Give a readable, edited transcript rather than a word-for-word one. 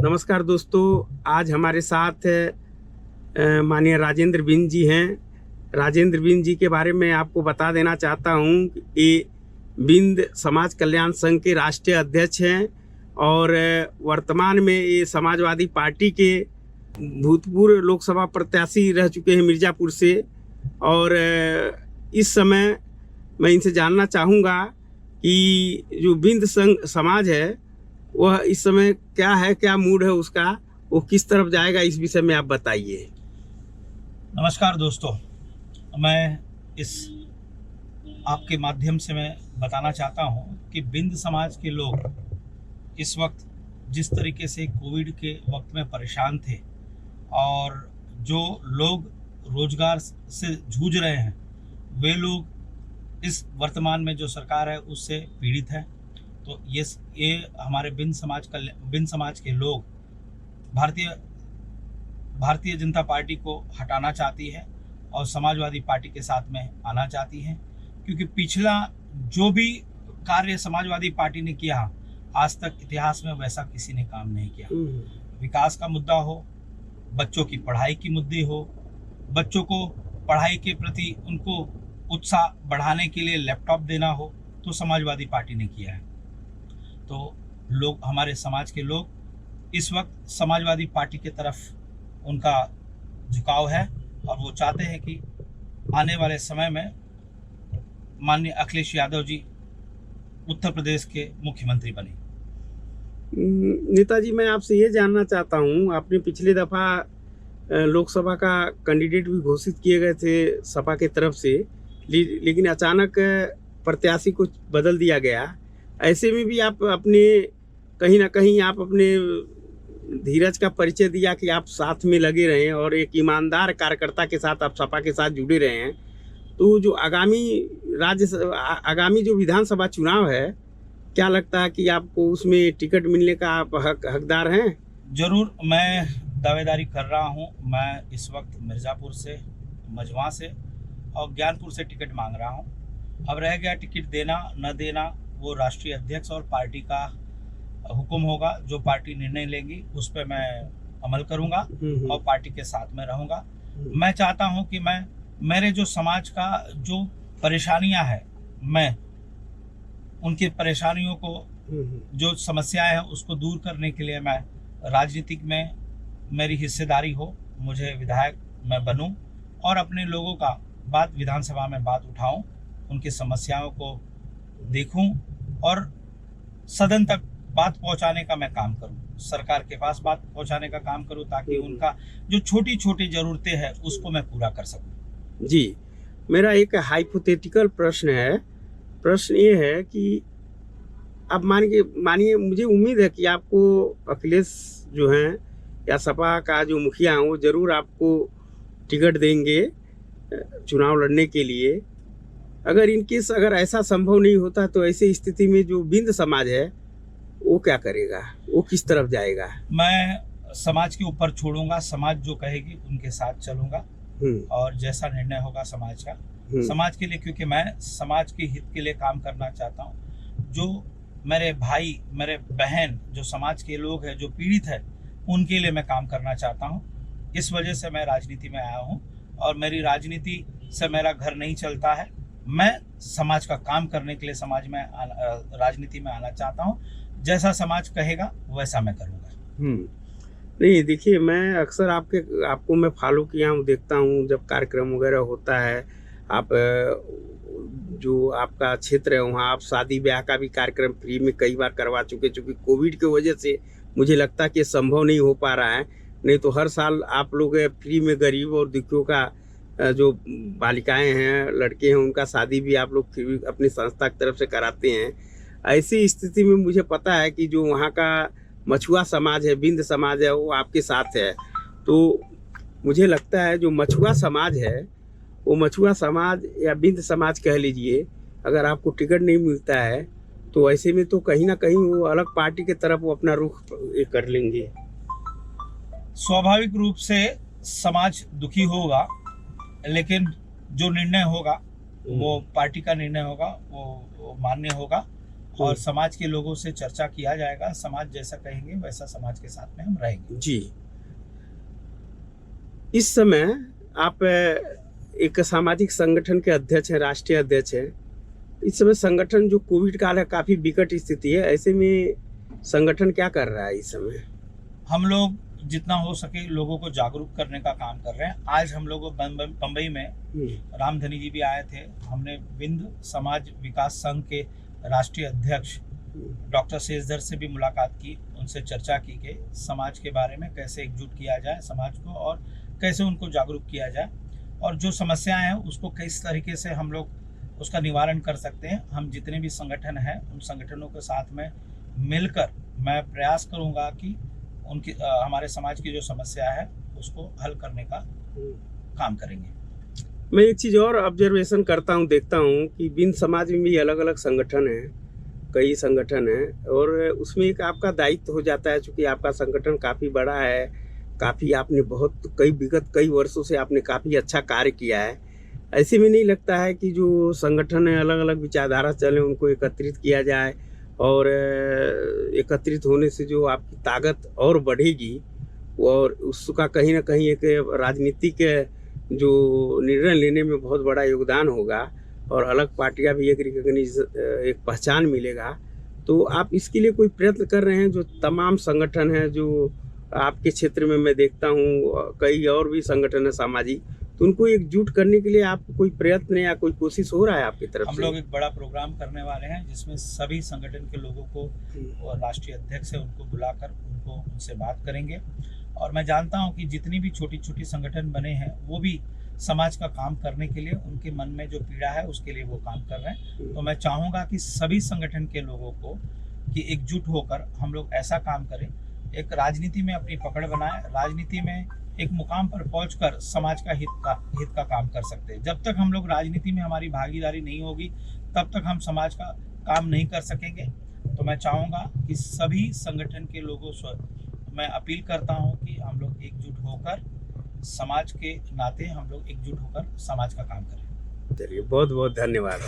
नमस्कार दोस्तों, आज हमारे साथ माननीय राजेंद्र बिंद जी हैं। राजेंद्र बिंद जी के बारे में आपको बता देना चाहता हूं कि ये बिंद समाज कल्याण संघ के राष्ट्रीय अध्यक्ष हैं और वर्तमान में ये समाजवादी पार्टी के भूतपूर्व लोकसभा प्रत्याशी रह चुके हैं मिर्ज़ापुर से। और इस समय मैं इनसे जानना चाहूँगा कि जो बिंद संघ समाज है वह इस समय क्या है, क्या मूड है उसका, वो किस तरफ जाएगा, इस विषय में आप बताइए। नमस्कार दोस्तों, मैं इस आपके माध्यम से मैं बताना चाहता हूं कि बिंद समाज के लोग इस वक्त जिस तरीके से कोविड के वक्त में परेशान थे और जो लोग रोजगार से जूझ रहे हैं, वे लोग इस वर्तमान में जो सरकार है उससे पीड़ित हैं। तो ये हमारे बिंद समाज के लोग भारतीय जनता पार्टी को हटाना चाहती है और समाजवादी पार्टी के साथ में आना चाहती है, क्योंकि पिछला जो भी कार्य समाजवादी पार्टी ने किया आज तक इतिहास में वैसा किसी ने काम नहीं किया। विकास का मुद्दा हो, बच्चों की पढ़ाई की मुद्दे हो, बच्चों को पढ़ाई के प्रति उनको उत्साह बढ़ाने के लिए लैपटॉप देना हो, तो समाजवादी पार्टी ने किया है। तो लोग, हमारे समाज के लोग इस वक्त समाजवादी पार्टी की तरफ उनका झुकाव है और वो चाहते हैं कि आने वाले समय में माननीय अखिलेश यादव जी उत्तर प्रदेश के मुख्यमंत्री बने। नेताजी, मैं आपसे ये जानना चाहता हूँ, आपने पिछले दफ़ा लोकसभा का कैंडिडेट भी घोषित किए गए थे सपा के तरफ से, लेकिन अचानक प्रत्याशी को बदल दिया गया। ऐसे में भी आप अपने कहीं ना कहीं आप अपने धीरज का परिचय दिया कि आप साथ में लगे रहे हैं और एक ईमानदार कार्यकर्ता के साथ आप सपा के साथ जुड़े रहे हैं। तो जो आगामी जो विधानसभा चुनाव है, क्या लगता है कि आपको उसमें टिकट मिलने का आप हकदार हैं? जरूर, मैं दावेदारी कर रहा हूं। मैं इस वक्त मिर्ज़ापुर से, मझवा से और ज्ञानपुर से टिकट मांग रहा हूं। अब रह गया टिकट देना न देना, वो राष्ट्रीय अध्यक्ष और पार्टी का हुक्म होगा। जो पार्टी निर्णय लेगी उस पर मैं अमल करूंगा और पार्टी के साथ में रहूंगा। मैं चाहता हूं कि मेरे जो समाज का जो परेशानियां हैं, मैं उनकी परेशानियों को, जो समस्याएं हैं, उसको दूर करने के लिए मैं राजनीतिक में मेरी हिस्सेदारी हो, मुझे विधायक मैं बनूं और अपने लोगों का बात विधानसभा में बात उठाऊं, उनकी समस्याओं को देखूं और सदन तक बात पहुंचाने का मैं काम करूं, सरकार के पास बात पहुंचाने का काम करूं, ताकि उनका जो छोटी छोटी जरूरतें हैं उसको मैं पूरा कर सकूं। जी, मेरा एक हाइपोथेटिकल प्रश्न है। प्रश्न ये है कि अब मानिए मुझे उम्मीद है कि आपको अखिलेश जो हैं या सपा का जो मुखिया हैं वो ज़रूर आपको टिकट देंगे चुनाव लड़ने के लिए। अगर ऐसा संभव नहीं होता तो ऐसी स्थिति में जो बिंद समाज है वो क्या करेगा, वो किस तरफ जाएगा? मैं समाज के ऊपर छोड़ूंगा, समाज जो कहेगी उनके साथ चलूंगा और जैसा निर्णय होगा समाज का, समाज के लिए, क्योंकि मैं समाज के हित के लिए काम करना चाहता हूँ। जो मेरे भाई, मेरे बहन, जो समाज के लोग हैं, जो पीड़ित है, उनके लिए मैं काम करना चाहता हूँ। इस वजह से मैं राजनीति में आया हूँ और मेरी राजनीति से मेरा घर नहीं चलता है। मैं समाज का काम करने के लिए राजनीति में आना चाहता हूँ। जैसा समाज कहेगा वैसा मैं करूँगा। नहीं, देखिए, मैं अक्सर आपको मैं फॉलो किया हूँ, देखता हूँ जब कार्यक्रम वगैरह होता है। आप जो आपका क्षेत्र है वहाँ आप शादी ब्याह का भी कार्यक्रम फ्री में कई बार करवा चुके। चूँकि कोविड की वजह से मुझे लगता है कि संभव नहीं हो पा रहा है, नहीं तो हर साल आप लोग फ्री में गरीब और दुखियों का जो बालिकाएं हैं, लड़के हैं, उनका शादी भी आप लोग अपनी संस्था की तरफ से कराते हैं। ऐसी स्थिति में मुझे पता है कि जो वहाँ का मछुआ समाज है, बिंद समाज है, वो आपके साथ है। तो मुझे लगता है जो मछुआ समाज है, वो मछुआ समाज या बिंद समाज कह लीजिए, अगर आपको टिकट नहीं मिलता है तो ऐसे में तो कहीं ना कहीं वो अलग पार्टी की तरफ वो अपना रुख कर लेंगे। स्वाभाविक रूप से समाज दुखी होगा, लेकिन जो निर्णय होगा वो पार्टी का निर्णय होगा, वो मान्य होगा और समाज के लोगों से चर्चा किया जाएगा। समाज जैसा कहेंगे वैसा समाज के साथ में हम रहेंगे। जी। इस समय आप एक सामाजिक संगठन के अध्यक्ष हैं, राष्ट्रीय अध्यक्ष हैं। इस समय संगठन जो कोविड काल है, काफी विकट स्थिति है, ऐसे में संगठन क्या कर रहा है इस समय? हम लोग जितना हो सके लोगों को जागरूक करने का काम कर रहे हैं। आज हम लोग बम्बई में रामधनी जी भी आए थे। हमने विंध्य समाज विकास संघ के राष्ट्रीय अध्यक्ष डॉक्टर शेषधर से भी मुलाकात की, उनसे चर्चा की कि समाज के बारे में कैसे एकजुट किया जाए समाज को और कैसे उनको जागरूक किया जाए और जो समस्याएं हैं उसको किस तरीके से हम लोग उसका निवारण कर सकते हैं। हम जितने भी संगठन हैं उन संगठनों के साथ में मिलकर मैं प्रयास करूंगा कि उनकी हमारे समाज की जो समस्या है उसको हल करने का काम करेंगे। मैं एक चीज़ और ऑब्जर्वेशन करता हूँ, देखता हूँ कि विंध्य समाज में भी अलग अलग संगठन हैं, कई संगठन हैं और उसमें एक आपका दायित्व हो जाता है। चूँकि आपका संगठन काफ़ी बड़ा है, काफ़ी आपने विगत कई वर्षों से आपने काफ़ी अच्छा कार्य किया है। ऐसे में नहीं लगता है कि जो संगठन है अलग अलग विचारधारा चले उनको एकत्रित किया जाए और एकत्रित होने से जो आपकी ताकत और बढ़ेगी और उसका कहीं ना कहीं एक राजनीतिक जो निर्णय लेने में बहुत बड़ा योगदान होगा और अलग पार्टियां भी एक पहचान मिलेगा। तो आप इसके लिए कोई प्रयत्न कर रहे हैं? जो तमाम संगठन हैं जो आपके क्षेत्र में मैं देखता हूँ, कई और भी संगठन है सामाजिक, तो उनको एकजुट करने के लिए आप कोई प्रयत्न या कोई कोशिश हो रहा है आपकी तरफ से? हम लोग एक बड़ा प्रोग्राम करने वाले हैं जिसमें सभी संगठन के लोगों को और राष्ट्रीय अध्यक्ष है उनको बुलाकर उनसे बात करेंगे और मैं जानता हूं कि जितनी भी छोटी छोटी संगठन बने हैं वो भी समाज का काम करने के लिए उनके मन में जो पीड़ा है उसके लिए वो काम कर रहे हैं। तो मैं चाहूँगा कि सभी संगठन के लोगों को कि एकजुट होकर हम लोग ऐसा काम करें, एक राजनीति में अपनी पकड़ बनाए, राजनीति में एक मुकाम पर पहुंचकर समाज का हित का काम कर सकते हैं। जब तक हम लोग राजनीति में हमारी भागीदारी नहीं होगी तब तक हम समाज का काम नहीं कर सकेंगे। तो मैं चाहूँगा कि सभी संगठन के लोगों से मैं अपील करता हूँ कि हम लोग एकजुट होकर समाज के नाते हम लोग एकजुट होकर समाज का काम करें। चलिए, बहुत बहुत धन्यवाद।